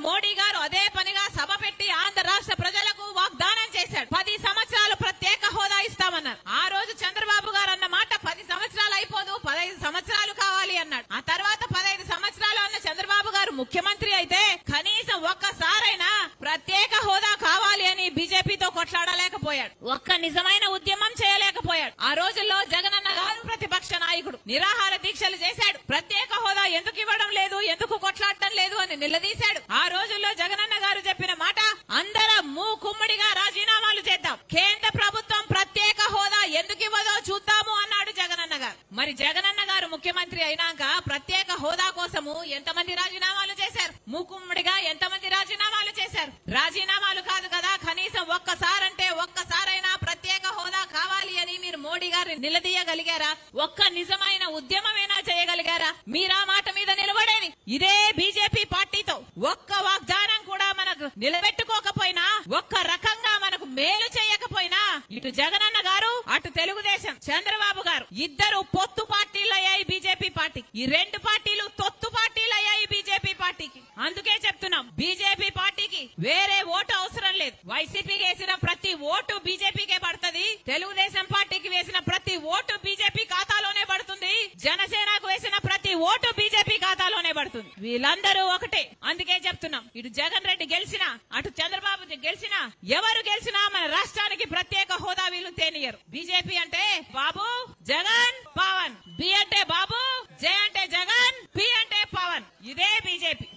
మోడీ గారు అదే పనిగా సభ పెట్టి ఆంధ్ర రాష్ట్ర ప్రజలకు వాగ్దానం చేశాడు. 10 సంవత్సరాలు ప్రత్యేక హోదా ఇస్తామన్నారు. ఆ రోజు చంద్రబాబు గారు అన్న మాట 10 సంవత్సరాలు అయిపోదు, 15 సంవత్సరాలు కావాలి అన్నాడు. ఆ తర్వాత 15 సంవత్సరాలు అన్న చంద్రబాబు గారు ముఖ్యమంత్రి అయితే కనీసం ఒక్కసారైనా ప్రత్యేక హోదా కావాలి అని బీజేపీతో కొట్లాడలేకపోయాడు. ఒక్క నిజమైన ఉద్యమం చేయలేకపోయాడు. ఆ రోజుల్లో జగనన్న గారు ప్రతిపక్ష నాయకుడు నిరాహార దీక్షలు చేశాడు. ప్రత్యేక హోదా ఎందుకు ఇవ్వడం లేదు, ఎందుకు కొట్లాడటం లేదు అని నిలదీశాడు. ఆ రోజుల్లో జగనన్న గారు చెప్పిన మాట, అందరం మూకుమ్మడిగా రాజీనామాలు చేద్దాం, కేంద్ర ప్రభుత్వం ప్రత్యేక హోదా ఎందుకు ఇవ్వదో చూద్దాము అన్నాడు జగనన్న గారు. మరి జగనన్న గారు ముఖ్యమంత్రి అయినాక ప్రత్యేక హోదా కోసము ఎంతమంది రాజీనామాలు చేశారు? మూకుమ్మడిగా ఎంతమంది రాజీనామాలు చేశారు? రాజీనామాలు కాదు కదా, కనీసం ఒక్కసారైనా ప్రత్యేక హోదా కావాలి అని మీరు మోడీ గారిని నిలదీయగలిగారా? ఒక్క నిజమైన ఉద్యమమైనా చేయగలిగారా? మీరా మాట మీద నిలబడేది ఇదే బీజేపీ పార్టీతో ఒక్క వాగ్దానం కూడా మనకు నిలబెట్టుకోకపోయినా, ఒక్క రకంగా మనకు మేలు చేయకపోయినా, ఇటు జగనన్న గారు అటు తెలుగుదేశం చంద్రబాబు గారు ఇద్దరు పొత్తు పార్టీలు అయ్యాయి బీజేపీ పార్టీకి. ఈ 2 పార్టీలు తొత్తు పార్టీలు అయ్యాయి బీజేపీ పార్టీకి. అందుకే చెప్తున్నాం, బీజేపీ పార్టీకి వేరే ఓటు అవసరం లేదు. వైసీపీకి వేసిన ప్రతి ఓటు బీజేపీకే పడుతుంది, తెలుగుదేశం పార్టీకి వేసిన ప్రతి ఓటు బీజేపీ ఖాతాలోనే పడుతుంది, జనసేనకు వేసిన ప్రతి ఓటు బీజేపీ ఖాతాలోనే పడుతుంది. వీళ్ళందరూ ఒకటే. అందుకే చెప్తున్నాం, ఇటు జగన్ రెడ్డి గెలిచినా అటు చంద్రబాబు గెలిచినా ఎవరు గెలిచినా మన రాష్ట్రానికి ప్రత్యేక హోదా వీళ్ళు తేనియరు. బీజేపీ అంటే బాబు, జగన్, పవన్. బి అంటే బాబు, జే అంటే జగన్, పి అంటే పవన్. ఇదే బీజేపీ.